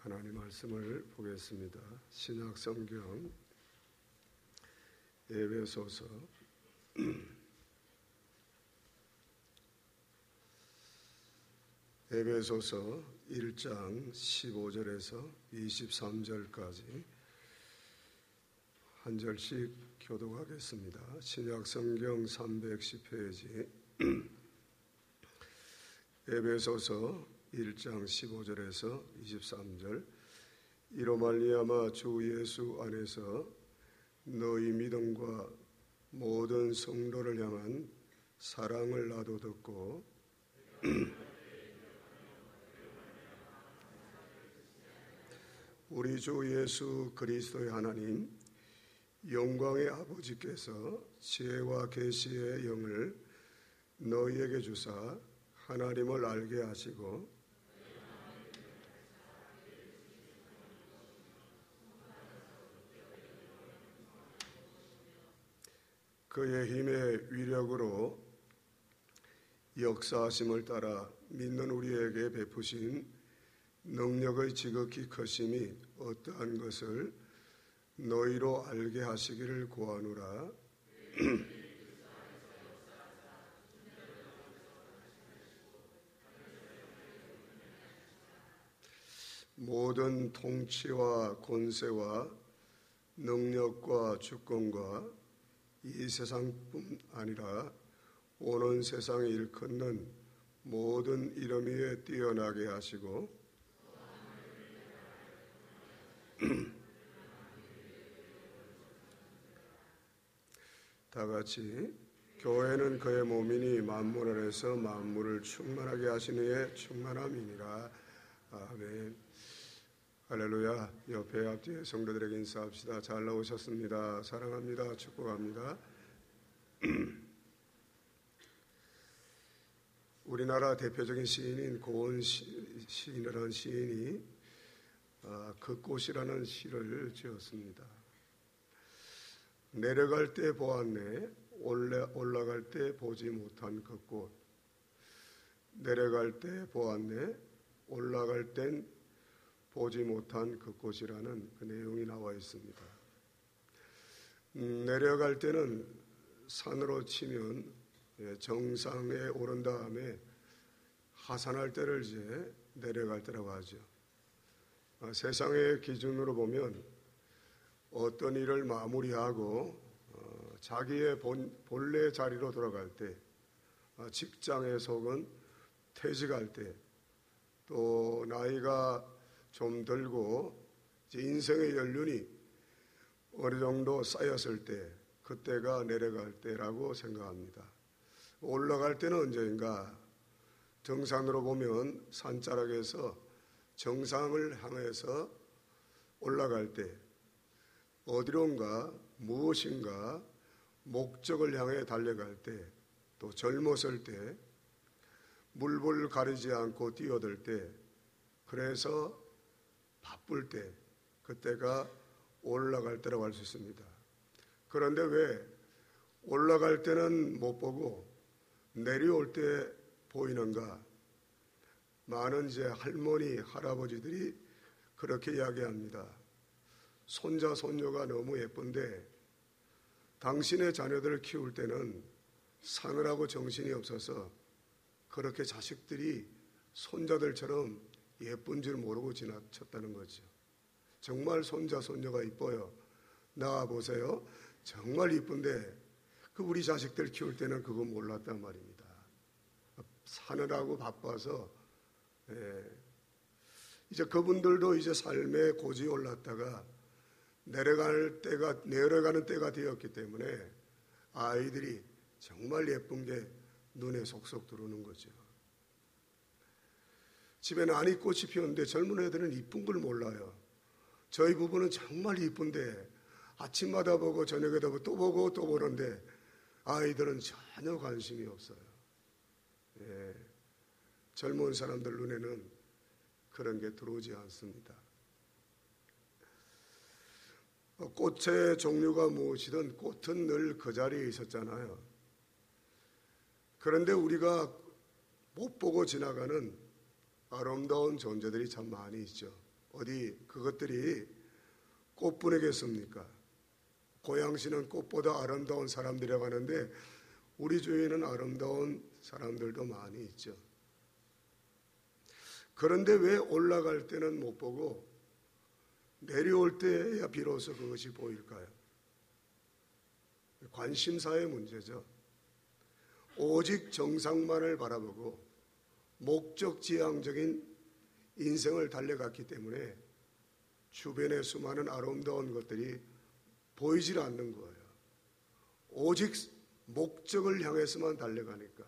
하나님 말씀을 보겠습니다. 신약 성경 에베소서 1장 15절에서 23절까지 한 절씩 교독하겠습니다. 신약 성경 310페이지 에베소서 1장 15절에서 23절. 이로 말미암아 주 예수 안에서 너희 믿음과 모든 성도를 향한 사랑을 나도 듣고 우리 주 예수 그리스도의 하나님 영광의 아버지께서 지혜와 계시의 영을 너희에게 주사 하나님을 알게 하시고 그의 힘의 위력으로 역사하심을 따라 믿는 우리에게 베푸신 능력의 지극히 크심이 어떠한 것을 너희로 알게 하시기를 구하노라. 모든 통치와 권세와 능력과 주권과 이 세상뿐 아니라 오는 세상에 일컫는 모든 이름 위에 뛰어나게 하시고 다 같이 교회는 그의 몸이니 만물 안에서 만물을 충만하게 하시는 이의 충만함이니라. 아멘. 할렐루야. 옆에 앞뒤에 성도들에게 인사합시다. 잘 나오셨습니다. 사랑합니다. 축복합니다. 우리나라 대표적인 시인인 고은 시인이라는 시인이 그 꽃이라는 시를 지었습니다. 내려갈 때 보았네, 올라갈 때 보지 못한 그 꽃. 내려갈 때 보았네, 올라갈 땐 보지 못한 그 꽃이라는 그 내용이 나와 있습니다. 내려갈 때는 산으로 치면 정상에 오른 다음에 하산할 때를 이제 내려갈 때라고 하죠. 세상의 기준으로 보면 어떤 일을 마무리하고 자기의 본래 자리로 돌아갈 때, 직장에서 혹은 퇴직할 때, 또 나이가 좀 들고 인생의 연륜이 어느 정도 쌓였을 때, 그때가 내려갈 때라고 생각합니다. 올라갈 때는 언제인가? 정상으로 보면 산자락에서 정상을 향해서 올라갈 때, 어디론가 무엇인가 목적을 향해 달려갈 때, 또 젊었을 때, 물불 가리지 않고 뛰어들 때, 그래서 바쁠 때, 그때가 올라갈 때라고 할 수 있습니다. 그런데 왜 올라갈 때는 못 보고 내려올 때 보이는가? 많은 이제 할머니, 할아버지들이 그렇게 이야기합니다. 손자, 손녀가 너무 예쁜데 당신의 자녀들을 키울 때는 사느라고 정신이 없어서 그렇게 자식들이 손자들처럼 예쁜 줄 모르고 지나쳤다는 거죠. 정말 손자, 손녀가 이뻐요. 나와보세요. 정말 이쁜데 그 우리 자식들 키울 때는 그거 몰랐단 말입니다. 사느라고 바빠서 이제 그분들도 이제 삶의 고지에 올랐다가 내려가는 때가 되었기 때문에 아이들이 정말 예쁜 게 눈에 속속 들어오는 거죠. 집에 난이 꽃이 피었는데 젊은 애들은 이쁜 걸 몰라요. 저희 부부는 정말 이쁜데 아침마다 보고 저녁에도 또 보고 또 보는데 아이들은 전혀 관심이 없어요. 젊은 사람들 눈에는 그런 게 들어오지 않습니다. 꽃의 종류가 무엇이든 꽃은 늘 그 자리에 있었잖아요. 그런데 우리가 못 보고 지나가는 아름다운 존재들이 참 많이 있죠. 어디 그것들이 꽃분이겠습니까? 고양시는 꽃보다 아름다운 사람들이라고 하는데 우리 주위에는 아름다운 사람들도 많이 있죠. 그런데 왜 올라갈 때는 못 보고 내려올 때야 비로소 그것이 보일까요? 관심사의 문제죠. 오직 정상만을 바라보고 목적지향적인 인생을 달려갔기 때문에 주변의 수많은 아름다운 것들이 보이질 않는 거예요. 오직 목적을 향해서만 달려가니까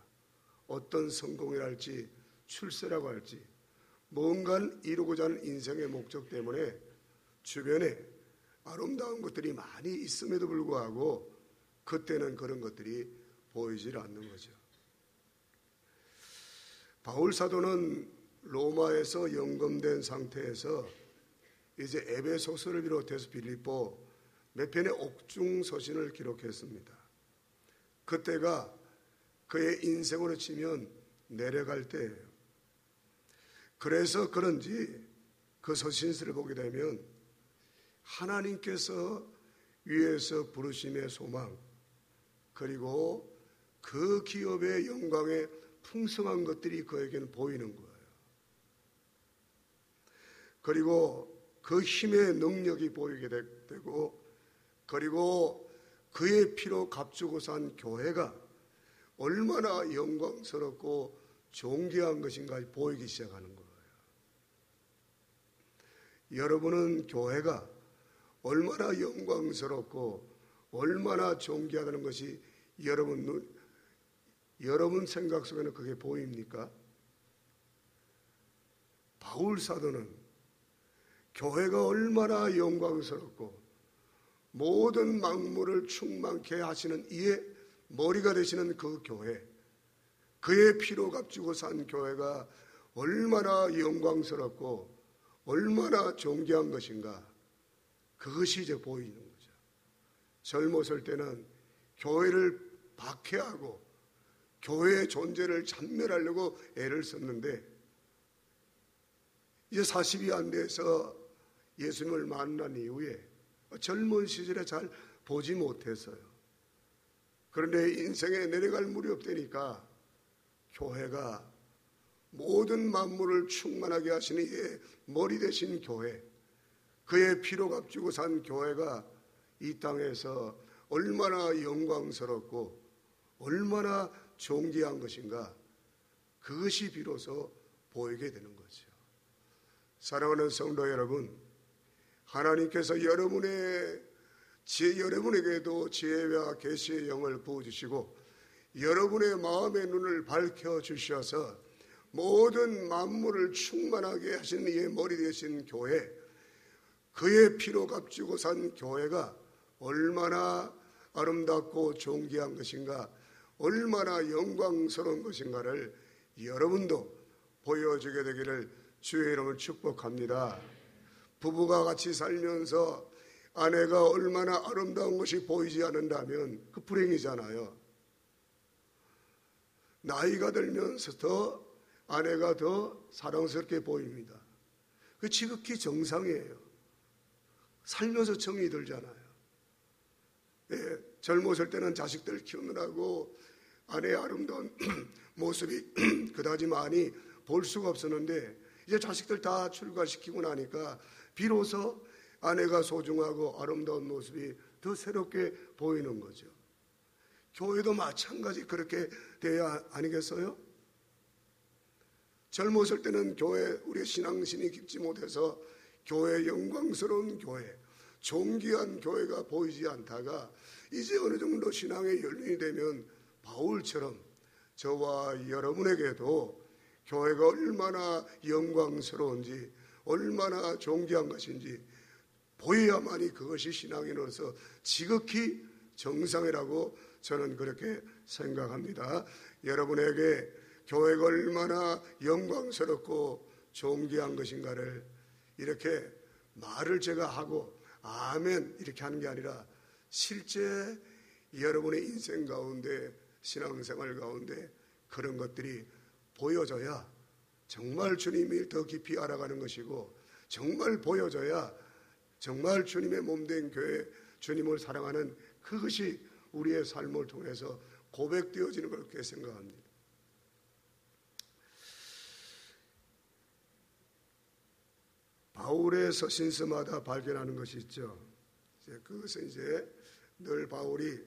어떤 성공이랄지 출세라고 할지 뭔가를 이루고자 하는 인생의 목적 때문에 주변에 아름다운 것들이 많이 있음에도 불구하고 그때는 그런 것들이 보이질 않는 거죠. 바울 사도는 로마에서 영검된 상태에서 이제 에베소서를 비롯해서 빌립보 몇 편의 옥중 서신을 기록했습니다. 그때가 그의 인생으로 치면 내려갈 때예요. 그래서 그런지 그 서신서를 보게 되면 하나님께서 위에서 부르심의 소망 그리고 그 기업의 영광의 풍성한 것들이 그에게는 보이는 거예요. 그리고 그 힘의 능력이 보이게 되고 그리고 그의 피로 값주고 산 교회가 얼마나 영광스럽고 존귀한 것인가 보이기 시작하는 거예요. 여러분은 교회가 얼마나 영광스럽고 얼마나 존귀하다는 것이 여러분 생각 속에는 그게 보입니까? 바울 사도는 교회가 얼마나 영광스럽고 모든 만물을 충만케 하시는 이의 머리가 되시는 그 교회, 그의 피로 값주고 산 교회가 얼마나 영광스럽고 얼마나 존귀한 것인가, 그것이 이제 보이는 거죠. 젊었을 때는 교회를 박해하고 교회의 존재를 찬멸하려고 애를 썼는데 이제 40이 안 돼서 예수님을 만난 이후에 젊은 시절에 잘 보지 못했어요. 그런데 인생에 내려갈 무렵 되니까 교회가 모든 만물을 충만하게 하시는 이의 머리 대신 교회, 그의 피로 값주고 산 교회가 이 땅에서 얼마나 영광스럽고 얼마나 존귀한 것인가, 그것이 비로소 보이게 되는 거죠. 사랑하는 성도 여러분, 하나님께서 여러분에게도 지혜와 계시의 영을 부어주시고 여러분의 마음의 눈을 밝혀주셔서 모든 만물을 충만하게 하시는 이의 머리 되신 교회, 그의 피로 값주고 산 교회가 얼마나 아름답고 존귀한 것인가, 얼마나 영광스러운 것인가를 여러분도 보여주게 되기를 주의 이름으로 축복합니다. 부부가 같이 살면서 아내가 얼마나 아름다운 것이 보이지 않는다면 그 불행이잖아요. 나이가 들면서 더 아내가 더 사랑스럽게 보입니다. 그 지극히 정상이에요. 살면서 정이 들잖아요. 예, 젊었을 때는 자식들 키우느라고 아내의 아름다운 모습이 그다지 많이 볼 수가 없었는데 이제 자식들 다 출가시키고 나니까 비로소 아내가 소중하고 아름다운 모습이 더 새롭게 보이는 거죠. 교회도 마찬가지 그렇게 돼야 아니겠어요? 젊었을 때는 교회, 우리의 신앙심이 깊지 못해서 교회, 영광스러운 교회, 존귀한 교회가 보이지 않다가 이제 어느 정도 신앙의 연륜이 되면 바울처럼 저와 여러분에게도 교회가 얼마나 영광스러운지 얼마나 존귀한 것인지 보여야만이 그것이 신앙인으로서 지극히 정상이라고 저는 그렇게 생각합니다. 여러분에게 교회가 얼마나 영광스럽고 존귀한 것인가를 이렇게 말을 제가 하고 아멘 이렇게 하는 게 아니라 실제 여러분의 인생 가운데 신앙생활 가운데 그런 것들이 보여져야 정말 주님이 더 깊이 알아가는 것이고 정말 보여져야 정말 주님의 몸된 교회, 주님을 사랑하는 그것이 우리의 삶을 통해서 고백되어지는 걸 그렇게 생각합니다. 바울의 서신서마다 발견하는 것이 있죠. 그것은 이제 늘 바울이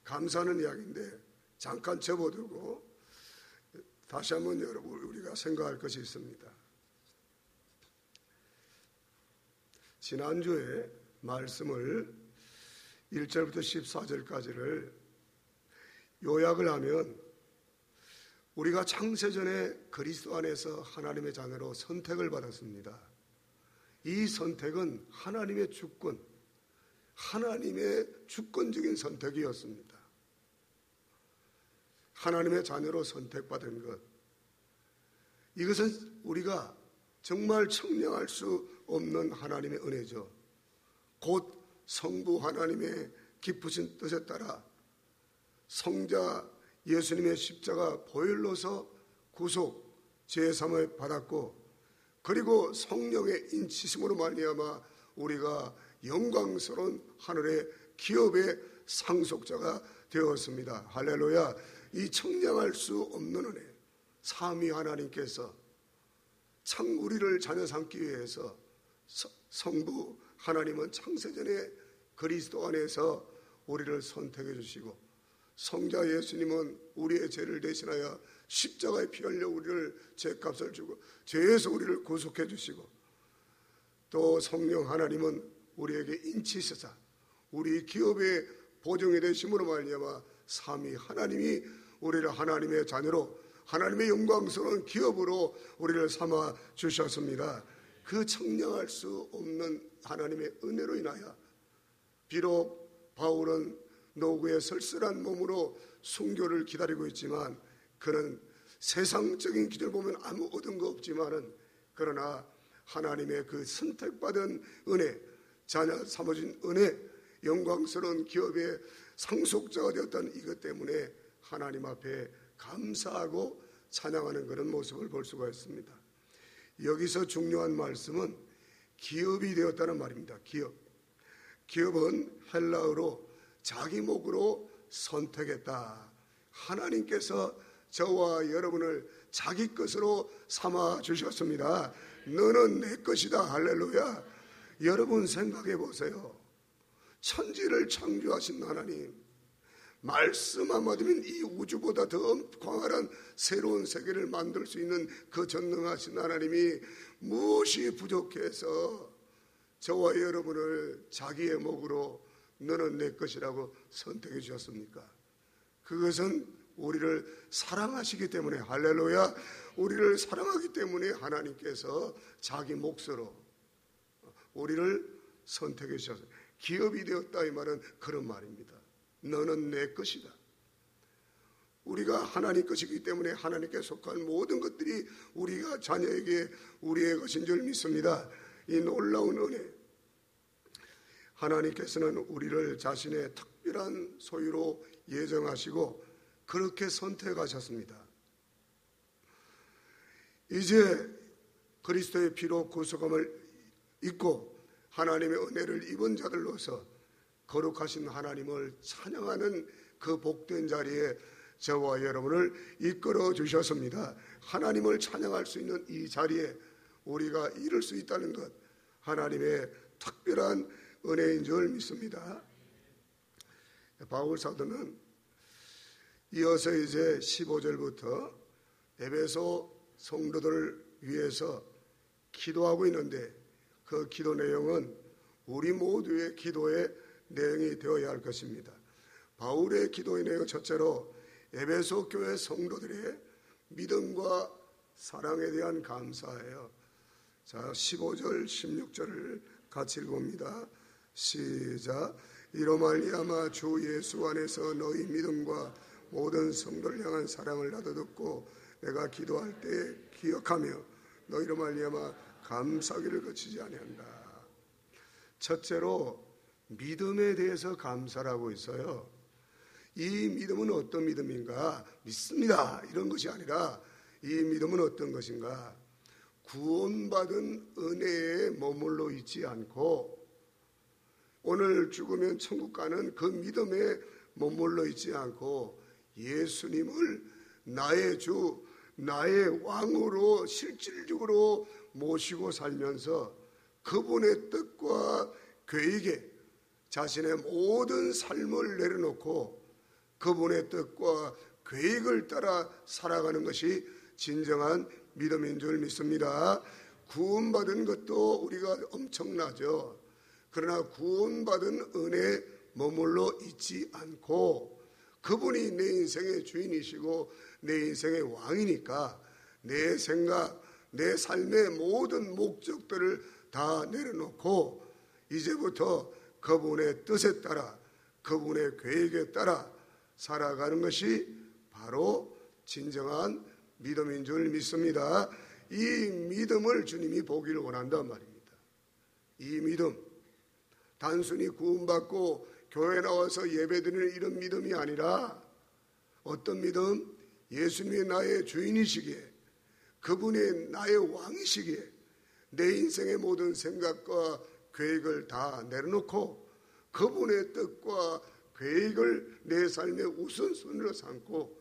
감사하는 이야기인데 잠깐 접어두고 다시 한번 여러분 우리가 생각할 것이 있습니다. 지난주에 말씀을 1절부터 14절까지를 요약을 하면 우리가 창세전에 그리스도 안에서 하나님의 자녀로 선택을 받았습니다. 이 선택은 하나님의 주권, 하나님의 주권적인 선택이었습니다. 하나님의 자녀로 선택받은 것, 이것은 우리가 정말 청량할 수 없는 하나님의 은혜죠. 곧 성부 하나님의 기쁘신 뜻에 따라 성자 예수님의 십자가 보혈로서 구속 제사함을 받았고, 그리고 성령의 인치심으로 말미암아 우리가 영광스러운 하늘의 기업의 상속자가 되었습니다. 할렐루야. 이 청량할 수 없는 은혜, 삼위 하나님께서 참 우리를 자녀 삼기 위해서 성부 하나님은 창세전에 그리스도 안에서 우리를 선택해 주시고, 성자 예수님은 우리의 죄를 대신하여 십자가에 피 흘려 우리를 죄값을 주고 죄에서 우리를 구속해 주시고, 또 성령 하나님은 우리에게 인치시사 우리 기업의 보증이 되심으로 말미암아 삼위 하나님이 우리를 하나님의 자녀로 하나님의 영광스러운 기업으로 우리를 삼아 주셨습니다. 그 청량할 수 없는 하나님의 은혜로 인하여 비록 바울은 노구의 쓸쓸한 몸으로 순교를 기다리고 있지만, 그는 세상적인 기준을 보면 아무 얻은 거 없지만은, 그러나 하나님의 그 선택받은 은혜, 자녀 삼아진 은혜, 영광스러운 기업의 상속자가 되었다는 이것 때문에 하나님 앞에 감사하고 찬양하는 그런 모습을 볼 수가 있습니다. 여기서 중요한 말씀은 기업이 되었다는 말입니다. 기업은 헬라어로 자기 목으로 선택했다. 하나님께서 저와 여러분을 자기 것으로 삼아 주셨습니다. 너는 내 것이다. 할렐루야. 여러분 생각해 보세요. 천지를 창조하신 하나님, 말씀 한마디면 이 우주보다 더 광활한 새로운 세계를 만들 수 있는 그 전능하신 하나님이 무엇이 부족해서 저와 여러분을 자기의 목으로 너는 내 것이라고 선택해 주셨습니까? 그것은 우리를 사랑하시기 때문에, 할렐루야, 우리를 사랑하기 때문에 하나님께서 자기 몫으로 우리를 선택해 주셨어요. 기업이 되었다 이 말은 그런 말입니다. 너는 내 것이다. 우리가 하나님 것이기 때문에 하나님께 속한 모든 것들이 우리가 자녀에게 우리의 것인 줄 믿습니다. 이 놀라운 은혜, 하나님께서는 우리를 자신의 특별한 소유로 예정하시고 그렇게 선택하셨습니다. 이제 그리스도의 피로 구속함을 입고 하나님의 은혜를 입은 자들로서 거룩하신 하나님을 찬양하는 그 복된 자리에 저와 여러분을 이끌어 주셨습니다. 하나님을 찬양할 수 있는 이 자리에 우리가 이룰 수 있다는 것, 하나님의 특별한 은혜인 줄 믿습니다. 바울 사도는 이어서 이제 15절부터 에베소 성도들을 위해서 기도하고 있는데, 그 기도 내용은 우리 모두의 기도의 내용이 되어야 할 것입니다. 바울의 기도의 내용, 첫째로 에베소 교회 성도들의 믿음과 사랑에 대한 감사예요. 자, 15절 16절을 같이 읽어봅니다. 시작. 이로 말미암아 주 예수 안에서 너희 믿음과 모든 성도를 향한 사랑을 나도 듣고 내가 기도할 때 기억하며 너희로 말미암아 감사기를 거치지 아니한다. 첫째로 믿음에 대해서 감사라고 있어요. 이 믿음은 어떤 믿음인가? 믿습니다, 이런 것이 아니라 이 믿음은 어떤 것인가? 구원받은 은혜에 머물러 있지 않고 오늘 죽으면 천국 가는 그 믿음에 머물러 있지 않고 예수님을 나의 주, 나의 왕으로 실질적으로 모시고 살면서 그분의 뜻과 계획에 자신의 모든 삶을 내려놓고 그분의 뜻과 계획을 따라 살아가는 것이 진정한 믿음인 줄 믿습니다. 구원받은 것도 우리가 엄청나죠. 그러나 구원받은 은혜에 머물러 있지 않고 그분이 내 인생의 주인이시고 내 인생의 왕이니까 내 생각, 내 삶의 모든 목적들을 다 내려놓고 이제부터 그분의 뜻에 따라 그분의 계획에 따라 살아가는 것이 바로 진정한 믿음인 줄 믿습니다. 이 믿음을 주님이 보기를 원한단 말입니다. 이 믿음, 단순히 구원받고 교회 나와서 예배드리는 이런 믿음이 아니라 어떤 믿음? 예수님이 나의 주인이시기에 그분이 나의 왕이시기에 내 인생의 모든 생각과 계획을 다 내려놓고 그분의 뜻과 계획을 내 삶의 우선순위로 삼고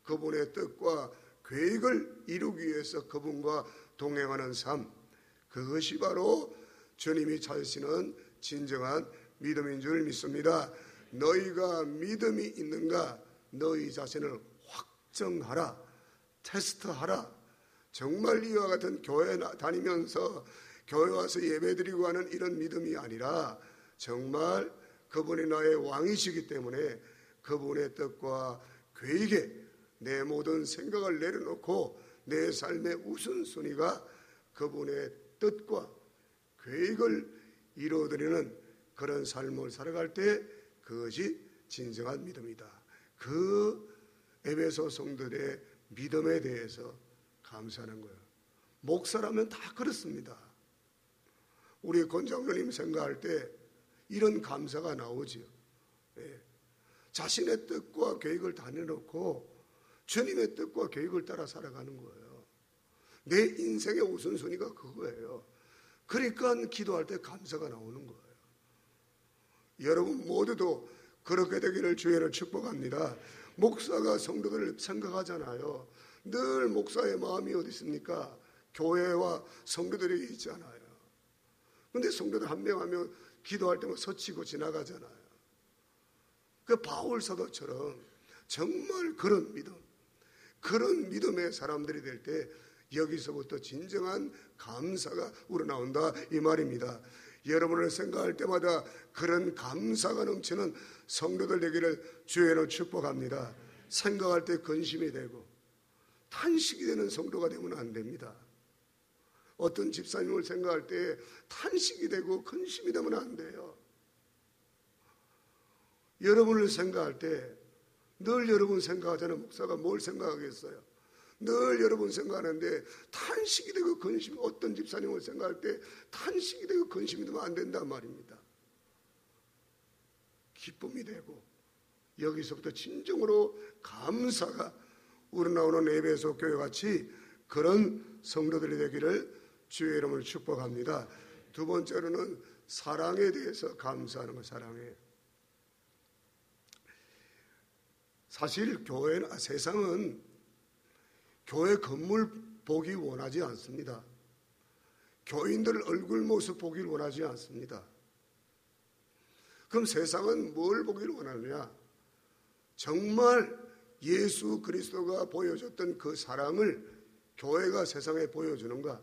그분의 뜻과 계획을 이루기 위해서 그분과 동행하는 삶, 그것이 바로 주님이 찾으시는 진정한 믿음인 줄 믿습니다. 너희가 믿음이 있는가? 너희 자신을 확정하라, 테스트하라. 정말 이와 같은 교회 다니면서 교회 와서 예배드리고 하는 이런 믿음이 아니라 정말 그분이 나의 왕이시기 때문에 그분의 뜻과 계획에 내 모든 생각을 내려놓고 내 삶의 우선순위가 그분의 뜻과 계획을 이루어드리는 그런 삶을 살아갈 때 그것이 진정한 믿음이다. 그 에베소 성도들의 믿음에 대해서 감사하는 거예요. 목사라면 다 그렇습니다. 우리 권장로님 생각할 때 이런 감사가 나오지요. 예. 자신의 뜻과 계획을 다 내놓고 주님의 뜻과 계획을 따라 살아가는 거예요. 내 인생의 우선순위가 그거예요. 그러니까 기도할 때 감사가 나오는 거예요. 여러분 모두도 그렇게 되기를 주의를 축복합니다. 목사가 성도들을 생각하잖아요. 늘 목사의 마음이 어디 있습니까? 교회와 성도들에게 있잖아요. 그런데 성도들 한 명 하면 기도할 때만 서치고 지나가잖아요. 그 바울 사도처럼 정말 그런 믿음, 그런 믿음의 사람들이 될 때 여기서부터 진정한 감사가 우러나온다 이 말입니다. 여러분을 생각할 때마다 그런 감사가 넘치는 성도들 되기를 주의로 축복합니다. 생각할 때 근심이 되고 탄식이 되는 성도가 되면 안 됩니다. 어떤 집사님을 생각할 때 탄식이 되고 근심이 되면 안 돼요. 여러분을 생각할 때 늘 여러분 생각하잖아요. 목사가 뭘 생각하겠어요? 늘 여러분 생각하는데 탄식이 되고 근심, 어떤 집사님을 생각할 때 탄식이 되고 근심이 되면 안 된단 말입니다. 기쁨이 되고 여기서부터 진정으로 감사가 우러나오는 에베소 교회같이 그런 성도들이 되기를 주의 이름으로 축복합니다. 두 번째로는 사랑에 대해서 감사하는 것. 사랑에. 사실 교회나 세상은 교회 건물 보기 원하지 않습니다. 교인들 얼굴 모습 보기를 원하지 않습니다. 그럼 세상은 뭘 보기를 원하느냐? 정말 예수 그리스도가 보여줬던 그 사랑을 교회가 세상에 보여주는가?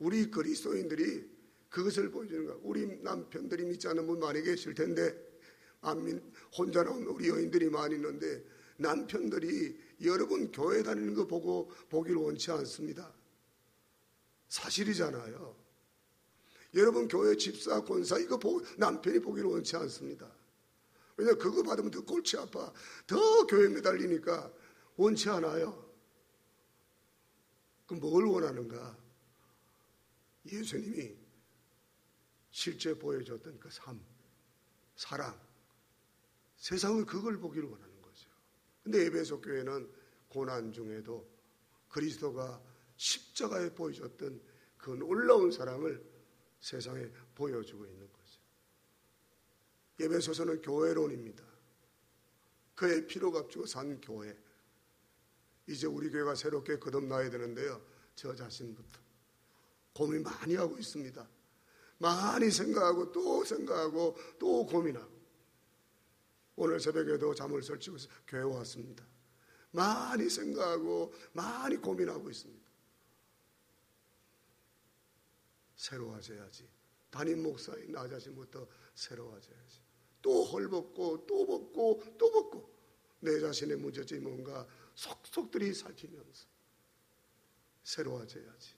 우리 그리스도인들이 그것을 보여주는가? 우리 남편들이 믿지 않는 분 많이 계실 텐데 혼자 나온 우리 여인들이 많이 있는데 남편들이 여러분 교회 다니는 거 보고 보기를 원치 않습니다. 사실이잖아요. 여러분 교회 집사, 권사 이거 남편이 보기를 원치 않습니다. 왜냐하면 그거 받으면 더 골치 아파. 더 교회에 매달리니까 원치 않아요. 그럼 뭘 원하는가? 예수님이 실제 보여줬던 그 삶, 사랑. 세상은 그걸 보기를 원하는 거죠. 근데 에베소 교회는 고난 중에도 그리스도가 십자가에 보여줬던 그 놀라운 사랑을 세상에 보여주고 있는 거죠. 에베소서는 교회론입니다. 그의 피로 값주고 산 교회. 이제 우리 교회가 새롭게 거듭나야 되는데요, 저 자신부터 고민 많이 하고 있습니다. 많이 생각하고 또 고민하고. 오늘 새벽에도 잠을 설치고 교회 왔습니다. 많이 생각하고 많이 고민하고 있습니다. 새로워져야지. 담임 목사인 나 자신부터 새로워져야지. 또 헐벗고 또 벗고 내 자신의 문제점이 뭔가 속속들이 살피면서 새로워져야지.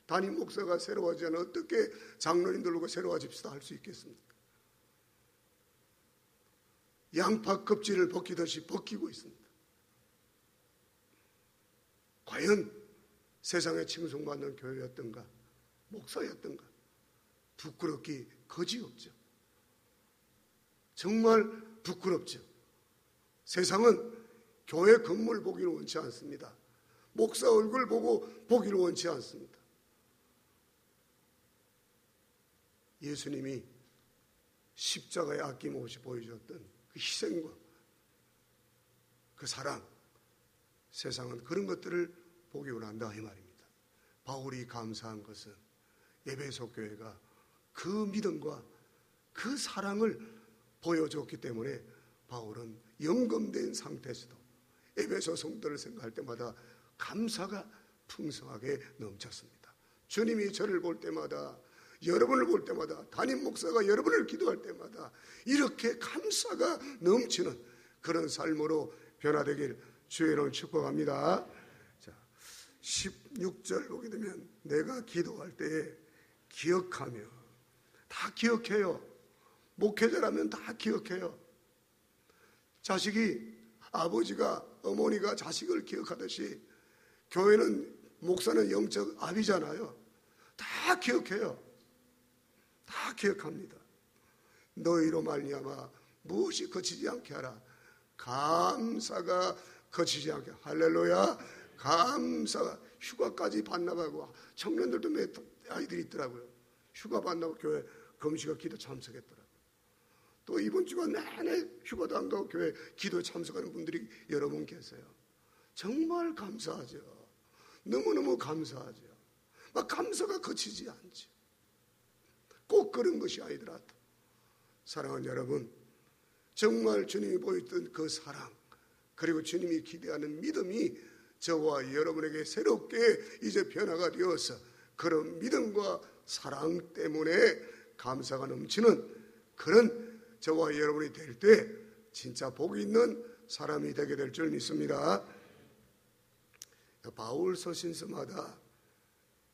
담임 목사가 새로워지면 어떻게 장로님들과 새로워집시다 할 수 있겠습니까? 양파 껍질을 벗기듯이 벗기고 있습니다. 과연 세상에 칭송받는 교회였던가 목사였던가 부끄럽기 거지없죠. 정말 부끄럽죠. 세상은 교회 건물 보기를 원치 않습니다. 목사 얼굴 보고 보기를 원치 않습니다. 예수님이 십자가에 아낌없이 보여줬던 그 희생과 그 사랑, 세상은 그런 것들을 보기 원한다 이 말입니다. 바울이 감사한 것은 에베소 교회가 그 믿음과 그 사랑을 보여줬기 때문에 바울은 영검된 상태에서도 에베소 성도를 생각할 때마다 감사가 풍성하게 넘쳤습니다. 주님이 저를 볼 때마다, 여러분을 볼 때마다, 담임 목사가 여러분을 기도할 때마다 이렇게 감사가 넘치는 그런 삶으로 변화되길 주의 이름으로 축복합니다. 자, 16절 보게 되면 내가 기도할 때에 기억하며, 다 기억해요. 목회자라면 다 기억해요. 자식이, 아버지가, 어머니가 자식을 기억하듯이 교회는, 목사는 영적 아비잖아요. 다 기억해요. 다 기억합니다. 너희로 말미암아 무엇이 거치지 않게 하라. 감사가 거치지 않게. 할렐루야. 감사가. 휴가까지 반납하고, 청년들도 몇 아이들이 있더라고요. 휴가 반납하고 교회 금식과 기도 참석했더라고요. 또 이번 주가 내내 휴가도 안 가고 교회 기도에 참석하는 분들이 여러 분 계세요. 정말 감사하죠. 너무너무 감사하죠. 막 감사가 거치지 않죠. 꼭 그런 것이 아니더라도, 사랑하는 여러분, 정말 주님이 보였던 그 사랑, 그리고 주님이 기대하는 믿음이 저와 여러분에게 새롭게 이제 변화가 되어서 그런 믿음과 사랑 때문에 감사가 넘치는 그런 저와 여러분이 될 때 진짜 복이 있는 사람이 되게 될 줄 믿습니다. 바울 서신서마다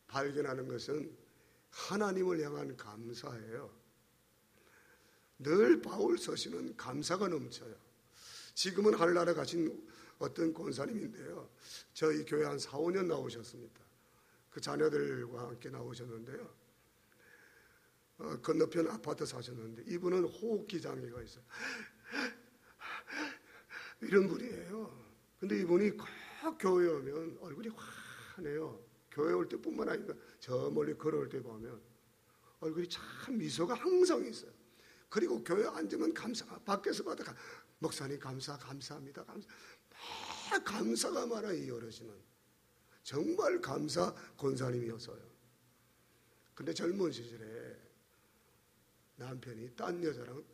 발견하는 것은 하나님을 향한 감사예요. 늘 바울 서신은 감사가 넘쳐요. 지금은 하늘나라 가신 어떤 권사님인데요, 저희 교회 한 4, 5년 나오셨습니다. 그 자녀들과 함께 나오셨는데요, 건너편 아파트 사셨는데 이분은 호흡기 장애가 있어요. 이런 분이에요. 근데 이분이 꼭 교회 오면 얼굴이 환해요. 교회 올 때뿐만 아니라 저 멀리 걸어올 때 보면 얼굴이 참 미소가 항상 있어요. 그리고 교회 앉으면 감사, 밖에서 받아 목사님 감사합니다. 감사가 많아. 이 어르신은 정말 감사 권사님이어서요. 근데 젊은 시절에 남편이 딴 여자랑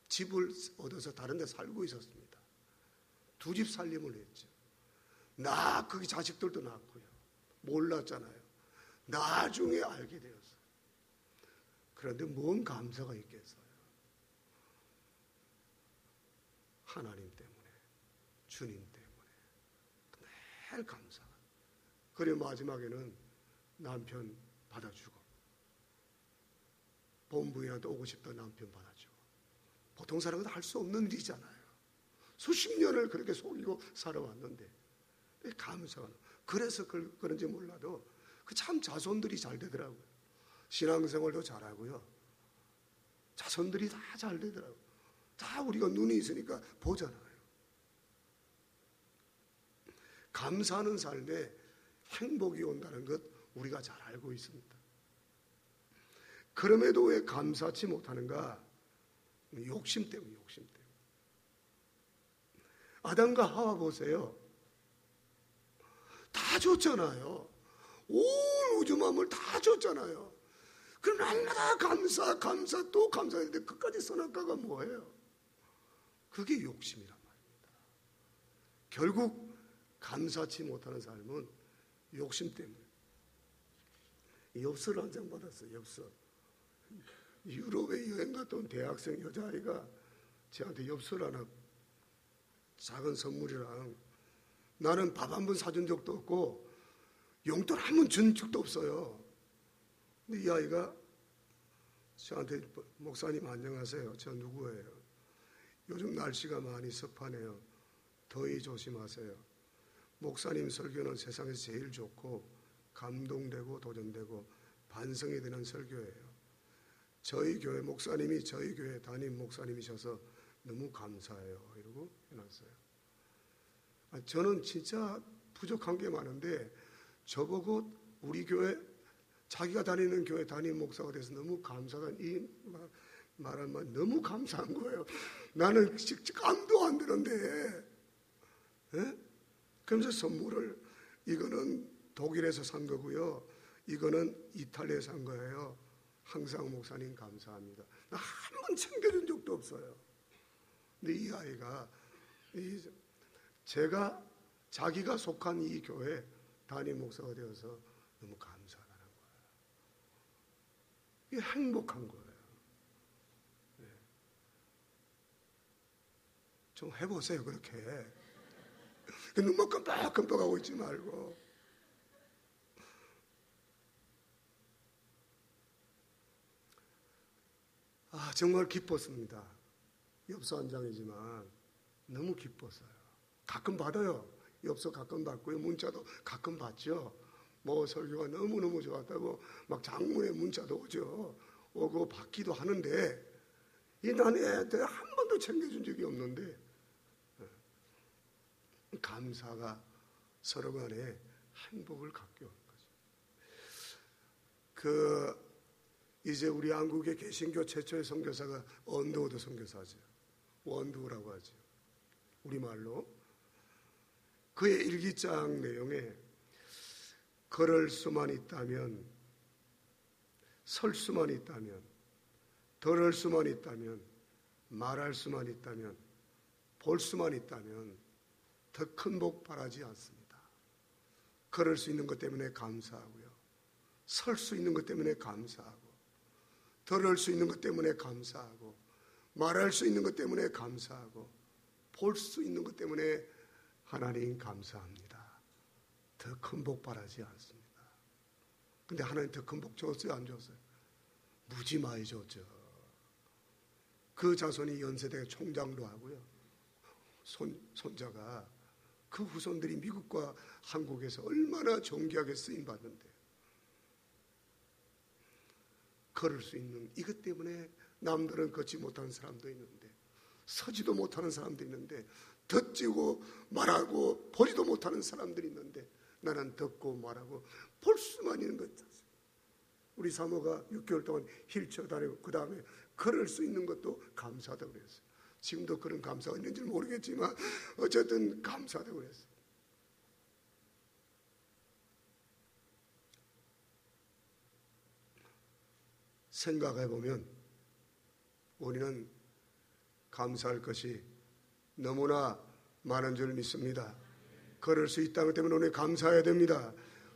집을 얻어서 다른 데 살고 있었습니다. 2집 살림을 했죠. 거기 자식들도 낳고요. 몰랐잖아요. 나중에 알게 되었어요. 그런데 뭔 감사가 있겠어요. 하나님 때문에, 주님 때문에 매일 감사. 그리고 마지막에는 남편 받아주고, 본부에도 오고 싶다 남편 받아주고. 보통 사람은 할 수 없는 일이잖아요. 수십 년을 그렇게 속이고 살아왔는데 감사가. 그래서 그런지 몰라도 그 참 자손들이 잘 되더라고요. 신앙생활도 잘하고요. 자손들이 다 잘 되더라고요. 다 우리가 눈이 있으니까 보잖아요. 감사하는 삶에 행복이 온다는 것 우리가 잘 알고 있습니다. 그럼에도 왜 감사치 못하는가? 욕심 때문에, 욕심 때문에. 아담과 하와 보세요. 다 줬잖아요. 온 우주 만물 다 줬잖아요. 그럼 날마다 감사 또 감사했는데 그까지 선악과가 뭐예요? 그게 욕심이란 말입니다. 결국 감사치 못하는 삶은 욕심 때문에. 엽서를 한 장 받았어요. 엽서. 유럽에 여행 갔다 온 대학생 여자아이가 저한테 엽서를 하나, 작은 선물이랑, 나는 밥 한 번 사준 적도 없고 용돈 한 번 준 적도 없어요. 근데 이 아이가 저한테, 목사님 안녕하세요. 저 누구예요? 요즘 날씨가 많이 습하네요. 더위 조심하세요. 목사님 설교는 세상에서 제일 좋고 감동되고 도전되고 반성이 되는 설교예요. 저희 교회 목사님이 저희 교회 담임 목사님이셔서 너무 감사해요. 이러고 해놨어요. 저는 진짜 부족한 게 많은데 저보고 우리 교회, 자기가 다니는 교회 담임 목사가 돼서 너무 감사하다는 이 말하면 너무 감사한 거예요. 나는 감도 안 되는데. 예? 그러면서 선물을, 이거는 독일에서 산 거고요, 이거는 이탈리아에서 산 거예요. 항상 목사님 감사합니다. 나 한 번 챙겨준 적도 없어요. 근데 이 아이가 자기가 속한 이 교회 담임 목사가 되어서 너무 감사하다는 거예요. 이게 행복한 거예요. 네. 좀 해보세요. 그렇게 눈만 끔뻑끔뻑하고 있지 말고. 정말 기뻤습니다. 엽서 한 장이지만 너무 기뻤어요. 가끔 받아요. 엽서 가끔 받고요. 문자도 가끔 받죠. 뭐 설교가 너무너무 좋았다고 막 장문의 문자도 오죠. 오고 받기도 하는데, 난 애들 한 번도 챙겨준 적이 없는데, 감사가 서로 간에 행복을 갖게 하는 거죠. 이제 우리 한국의 개신교 최초의 선교사가 언더우드 선교사죠. 원두라고 하죠. 우리말로. 그의 일기장 내용에 걸을 수만 있다면, 설 수만 있다면, 들을 수만 있다면, 말할 수만 있다면, 볼 수만 있다면 더 큰 복 바라지 않습니다. 걸을 수 있는 것 때문에 감사하고요. 설 수 있는 것 때문에 감사하고, 들을 수 있는 것 때문에 감사하고, 말할 수 있는 것 때문에 감사하고, 볼 수 있는 것 때문에 하나님 감사합니다. 더 큰 복 바라지 않습니다. 근데 하나님 더 큰 복 줬어요? 안 줬어요? 무지 많이 줬죠. 그 자손이 연세대 총장도 하고요. 손자가, 그 후손들이 미국과 한국에서 얼마나 존귀하게 쓰임받는데, 걸을 수 있는 이것 때문에 남들은 걷지 못하는 사람도 있는데, 서지도 못하는 사람도 있는데, 듣지고 말하고 보지도 못하는 사람들이 있는데, 나는 듣고 말하고 볼 수만 있는 것. 우리 사모가 6개월 동안 휠체어 다니고 그 다음에 걸을 수 있는 것도 감사하다고 그랬어요. 지금도 그런 감사가 있는지 모르겠지만 어쨌든 감사하다고 그랬어요. 생각해보면 우리는 감사할 것이 너무나 많은 줄 믿습니다. 걸을 수 있다는 것 때문에 오늘 감사해야 됩니다.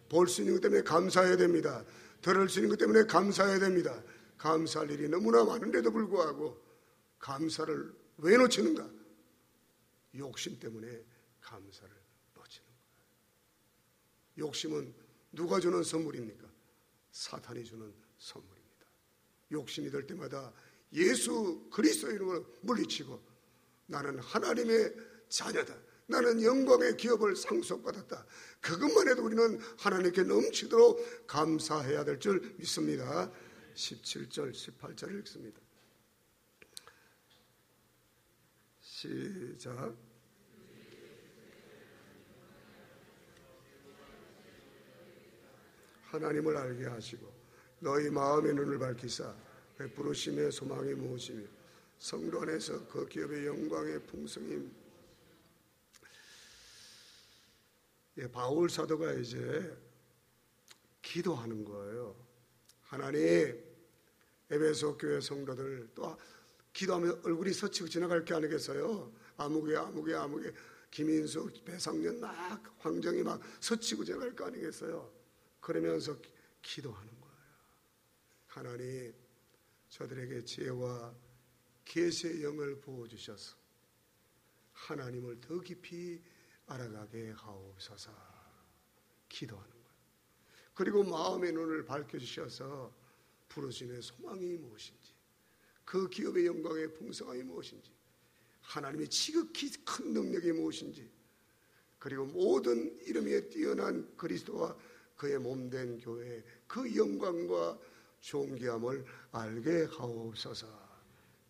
볼 수 있는 것 때문에 감사해야 됩니다. 들을 수 있는 것 때문에 감사해야 됩니다. 감사할 일이 너무나 많은데도 불구하고 감사를 왜 놓치는가? 욕심 때문에 감사를 놓치는 거예요. 욕심은 누가 주는 선물입니까? 사탄이 주는 선물입니다. 욕심이 들 때마다 예수 그리스도의 이름으로 물리치고, 나는 하나님의 자녀다, 나는 영광의 기업을 상속받았다, 그것만 해도 우리는 하나님께 넘치도록 감사해야 될 줄 믿습니다. 17절 18절을 읽습니다. 시작. 하나님을 알게 하시고 너희 마음의 눈을 밝히사 부르심의 소망이 무엇이며 성도 안에서 그 기업의 영광의 풍성임. 바울 사도가 이제 기도하는 거예요. 하나님, 에베소 교회 성도들 또 기도하면 얼굴이 서치고 지나갈 게 아니겠어요? 아무개 김인숙, 배상년 막 황정이 막 서치고 지나갈 거 아니겠어요? 그러면서 기도하는 거예요. 하나님, 저들에게 지혜와 계시의 영을 부어주셔서 하나님을 더 깊이 알아가게 하옵소서. 기도하는 거예요. 그리고 마음의 눈을 밝혀주셔서 부르심의 소망이 무엇인지, 그 기업의 영광의 풍성함이 무엇인지, 하나님의 지극히 큰 능력이 무엇인지, 그리고 모든 이름에 뛰어난 그리스도와 그의 몸된 교회의 그 영광과 존귀함을 알게 하옵소서.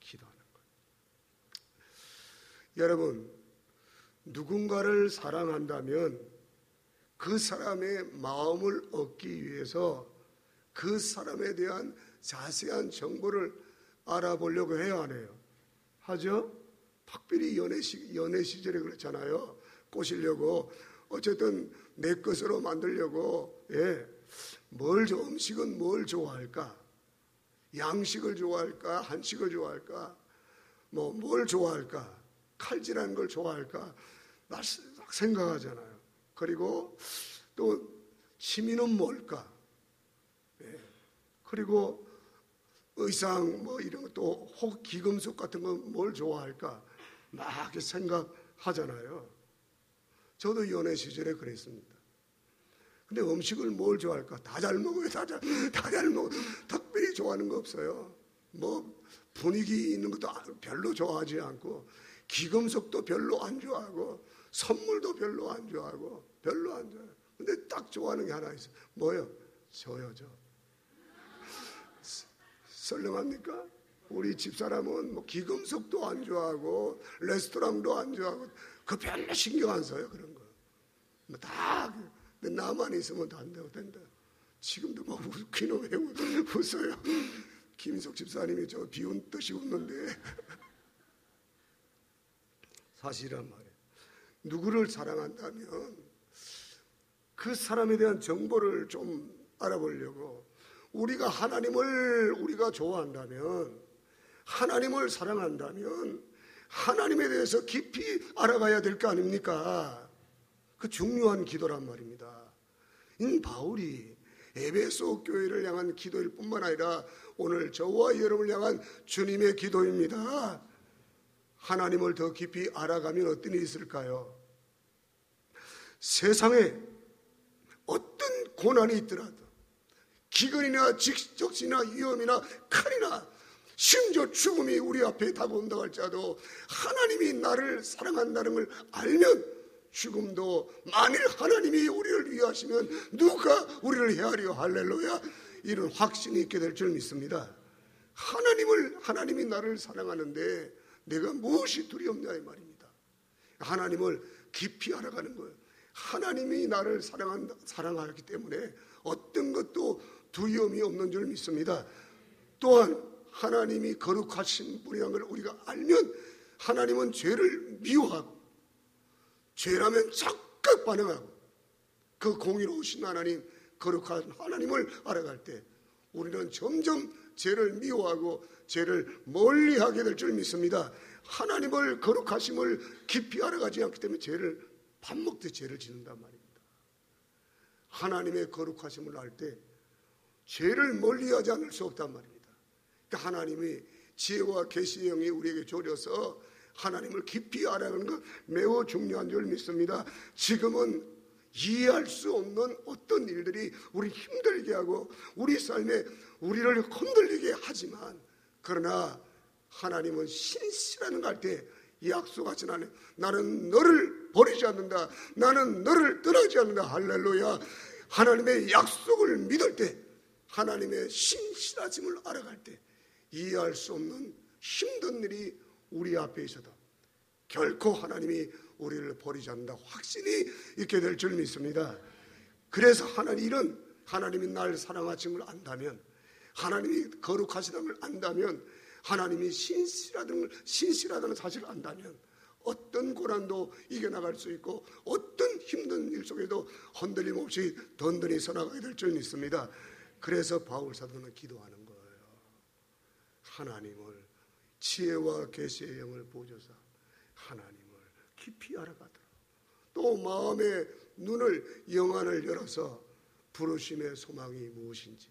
기도하는 거예요. 여러분, 누군가를 사랑한다면 그 사람의 마음을 얻기 위해서 그 사람에 대한 자세한 정보를 알아보려고 해야 하네요. 하죠? 특별히 연애 시절에 그렇잖아요. 꼬시려고 어쨌든 내 것으로 만들려고. 음식은 뭘 좋아할까? 양식을 좋아할까? 한식을 좋아할까? 뭘 좋아할까? 칼질하는 걸 좋아할까? 막 생각하잖아요. 그리고 또 취미는 뭘까? 그리고 의상 이런 것도 혹 기금속 같은 거 뭘 좋아할까? 막 생각하잖아요. 저도 연애 시절에 그랬습니다. 근데 음식을 뭘 좋아할까? 다 잘 먹어요. 다 잘 먹어. 특별히 좋아하는 거 없어요. 분위기 있는 것도 별로 좋아하지 않고, 기금속도 별로 안 좋아하고, 선물도 별로 안 좋아하고, 별로 안 좋아해요. 근데 딱 좋아하는 게 하나 있어요. 뭐요? 저요. 썰렁합니까? 우리 집사람은 기금속도 안 좋아하고 레스토랑도 안 좋아하고 그 별로 신경 안 써요. 그런 거 다 나만 있으면 다 안 된다. 지금도 웃기는 왜 웃어요? 김석 집사님이 저 비운 듯이 웃는데 사실이란 말이에요. 누구를 사랑한다면 그 사람에 대한 정보를 좀 알아보려고, 우리가 하나님을 우리가 좋아한다면, 하나님을 사랑한다면 하나님에 대해서 깊이 알아가야 될 거 아닙니까? 그 중요한 기도란 말입니다. 이 바울이 에베소 교회를 향한 기도일 뿐만 아니라 오늘 저와 여러분을 향한 주님의 기도입니다. 하나님을 더 깊이 알아가면 어떤 일이 있을까요? 세상에 어떤 고난이 있더라도, 기근이나 적신이나 위험이나 칼이나 심지어 죽음이 우리 앞에 다가온다고 할지라도 하나님이 나를 사랑한다는 걸 알면, 죽음도 만일 하나님이 우리를 위하시면 누가 우리를 헤아려, 할렐루야, 이런 확신이 있게 될 줄 믿습니다. 하나님이 나를 사랑하는데 내가 무엇이 두렵냐 이 말입니다. 하나님을 깊이 알아가는 거예요. 하나님이 나를 사랑하기 때문에 어떤 것도 두려움이 없는 줄 믿습니다. 또한 하나님이 거룩하신 분이라는 걸 우리가 알면 하나님은 죄를 미워하고, 죄라면 적극 반응하고, 그 공의로우신 하나님, 거룩한 하나님을 알아갈 때 우리는 점점 죄를 미워하고 죄를 멀리하게 될 줄 믿습니다. 하나님을 거룩하심을 깊이 알아가지 않기 때문에 밥 먹듯 죄를 짓는단 말입니다. 하나님의 거룩하심을 알 때 죄를 멀리하지 않을 수 없단 말입니다. 그러니까 하나님이 지혜와 계시의 영이 우리에게 줘려서 하나님을 깊이 알아가는 것 매우 중요한 줄 믿습니다. 지금은 이해할 수 없는 어떤 일들이 우리 힘들게 하고 우리 삶에 우리를 흔들리게 하지만, 그러나 하나님은 신실한 걸 할 때 약속하신 하나님, 나는 너를 버리지 않는다, 나는 너를 떠나지 않는다, 할렐루야. 하나님의 약속을 믿을 때, 하나님의 신실하심을 알아갈 때 이해할 수 없는 힘든 일이 우리 앞에 있어도 결코 하나님이 우리를 버리지 않는다 확신이 있게 될 줄 믿습니다. 그래서 하나님 이런 하나님이 날 사랑하신 걸 안다면, 하나님이 거룩하시다는 걸 안다면, 하나님이 신실하다는 사실을 안다면 어떤 고난도 이겨나갈 수 있고 어떤 힘든 일 속에도 흔들림 없이 든든히 서나가게 될 줄 믿습니다. 그래서 바울 사도는 기도하는 거예요. 하나님을, 지혜와 계시의 영을 보여줘서 하나님을 깊이 알아가도록, 또 마음의 눈을, 영안을 열어서 부르심의 소망이 무엇인지,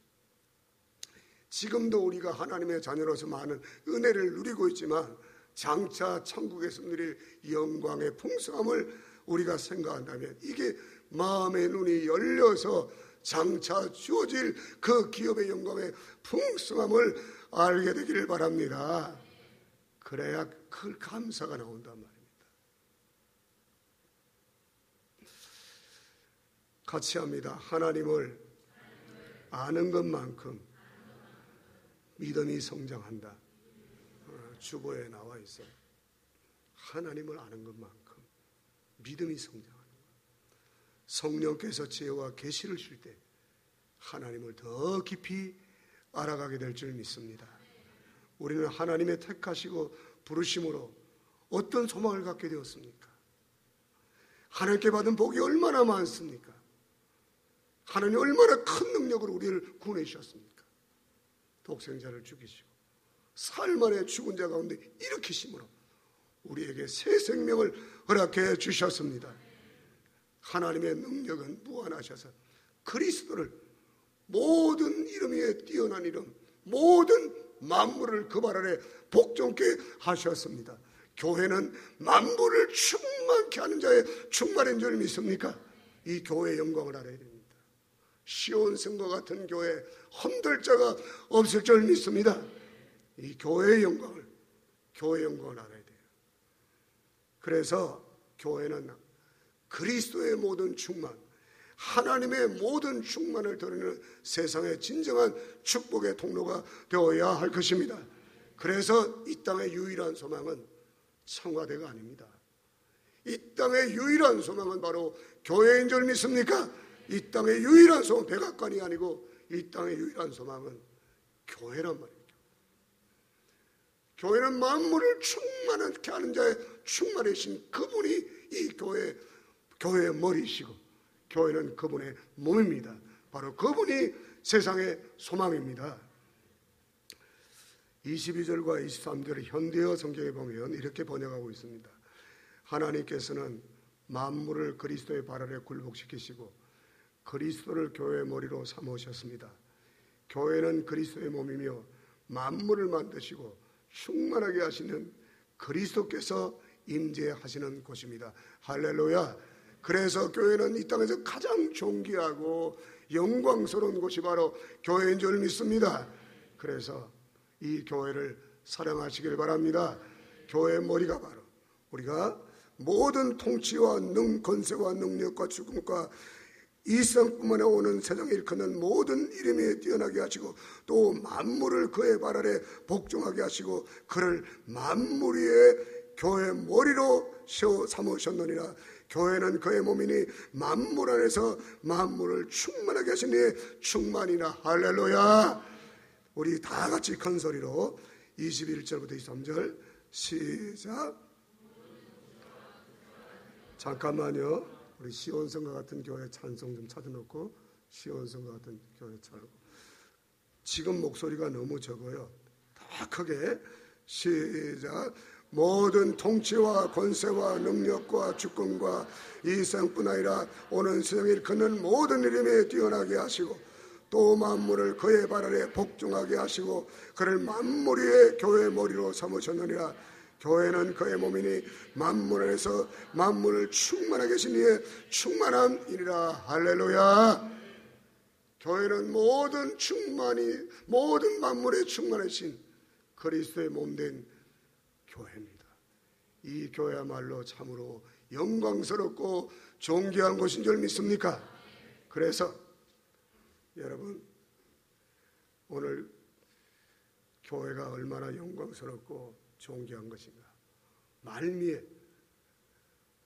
지금도 우리가 하나님의 자녀로서 많은 은혜를 누리고 있지만 장차 천국에서 누릴 영광의 풍성함을 우리가 생각한다면, 이게 마음의 눈이 열려서 장차 주어질 그 기업의 영광의 풍성함을 알게 되기를 바랍니다. 그래야 그 감사가 나온단 말입니다. 같이 합니다. 하나님을 아는 것만큼 믿음이 성장한다. 주보에 나와 있어요. 하나님을 아는 것만큼 믿음이 성장하는 거예요. 성령께서 지혜와 계시를 줄 때 하나님을 더 깊이 알아가게 될 줄 믿습니다. 우리는 하나님의 택하시고 부르심으로 어떤 소망을 갖게 되었습니까? 하나님께 받은 복이 얼마나 많습니까? 하나님 얼마나 큰 능력으로 우리를 구원해 주셨습니까? 독생자를 죽이시고 사흘 만에 죽은 자 가운데 일으키심으로 우리에게 새 생명을 허락해 주셨습니다. 하나님의 능력은 무한하셔서 그리스도를, 모든 이름 위에 뛰어난 이름, 모든 만물을 그 발 아래 복종케 하셨습니다. 교회는 만물을 충만케 하는 자의 충만인 줄 믿습니까? 이 교회의 영광을 알아야 됩니다. 시온성과 같은 교회 흔들 자가 없을 줄 믿습니다. 이 교회의 영광을 알아야 돼요. 그래서 교회는 그리스도의 모든 충만, 하나님의 모든 충만을 드리는 세상의 진정한 축복의 통로가 되어야 할 것입니다. 그래서 이 땅의 유일한 소망은 청와대가 아닙니다. 이 땅의 유일한 소망은 바로 교회인 줄 믿습니까? 이 땅의 유일한 소망, 백악관이 아니고 이 땅의 유일한 소망은 교회란 말이에요. 교회는 만물을 충만하게 하는 자의 충만이신 그분이 이 교회의 머리이시고, 교회는 그분의 몸입니다. 바로 그분이 세상의 소망입니다. 22절과 23절의 현대어 성경에 보면 이렇게 번역하고 있습니다. 하나님께서는 만물을 그리스도의 발 아래 굴복시키시고 그리스도를 교회의 머리로 삼으셨습니다. 교회는 그리스도의 몸이며 만물을 만드시고 충만하게 하시는 그리스도께서 임재하시는 곳입니다. 할렐루야. 그래서 교회는 이 땅에서 가장 존귀하고 영광스러운 곳이 바로 교회인 줄 믿습니다. 그래서 이 교회를 사랑하시길 바랍니다. 교회의 머리가 바로 우리가 모든 통치와 권세와 능력과 주권과 이 세상뿐만에 오는 세상에 일컫는 모든 이름에 뛰어나게 하시고 또 만물을 그의 발 아래 복종하게 하시고 그를 만물 위에 교회의 머리로 삼으셨느니라. 교회는 그의 몸이니 만물 안에서 만물을 충만하게 하시니 충만이나. 할렐루야. 우리 다 같이 큰 소리로 21절부터 23절 시작. 잠깐만요. 우리 시온성과 같은 교회 찬송 좀 찾아놓고 시온성과 같은 교회 찾고. 지금 목소리가 너무 적어요. 다 크게 시작. 모든 통치와 권세와 능력과 주권과 이 세상뿐 아니라 오는 세상에 일컫는 모든 이름에 뛰어나게 하시고 또 만물을 그의 발 아래 복종하게 하시고 그를 만물 위에 교회의 머리로 삼으셨느니라. 교회는 그의 몸이니 만물 안에서 만물을 충만하게 하신 이의 충만함이니라. 할렐루야. 교회는 모든 만물에 충만하신 그리스도의 몸된 교회입니다. 이 교회야말로 참으로 영광스럽고 존귀한 곳인 줄 믿습니까? 그래서 여러분, 오늘 교회가 얼마나 영광스럽고 존귀한 것인가, 말미에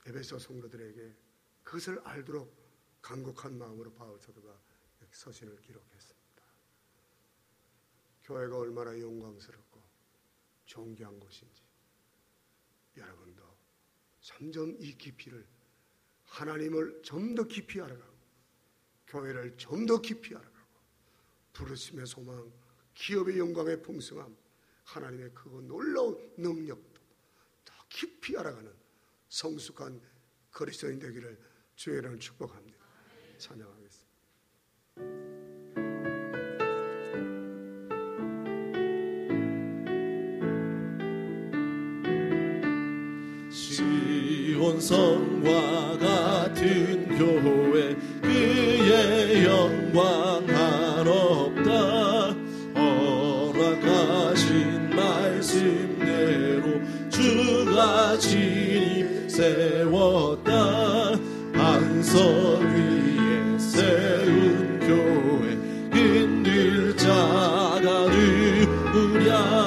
에베소 성도들에게 그것을 알도록 간곡한 마음으로 바울 사도가 서신을 기록했습니다. 교회가 얼마나 영광스럽고 존귀한 곳인지 여러분도 점점 이 깊이를, 하나님을 좀 더 깊이 알아가고 교회를 좀 더 깊이 알아가고 부르심의 소망, 기업의 영광의 풍성함, 하나님의 크고 놀라운 능력도 더 깊이 알아가는 성숙한 그리스도인 되기를 주의 이름으로 축복합니다. 찬양하겠습니다. 시온성과 같은 교회, 그의 영광 한없다. 허락하신 말씀대로 주가 진히 세웠다. 반석 위에 세운 교회, 흔들 자가 누구랴.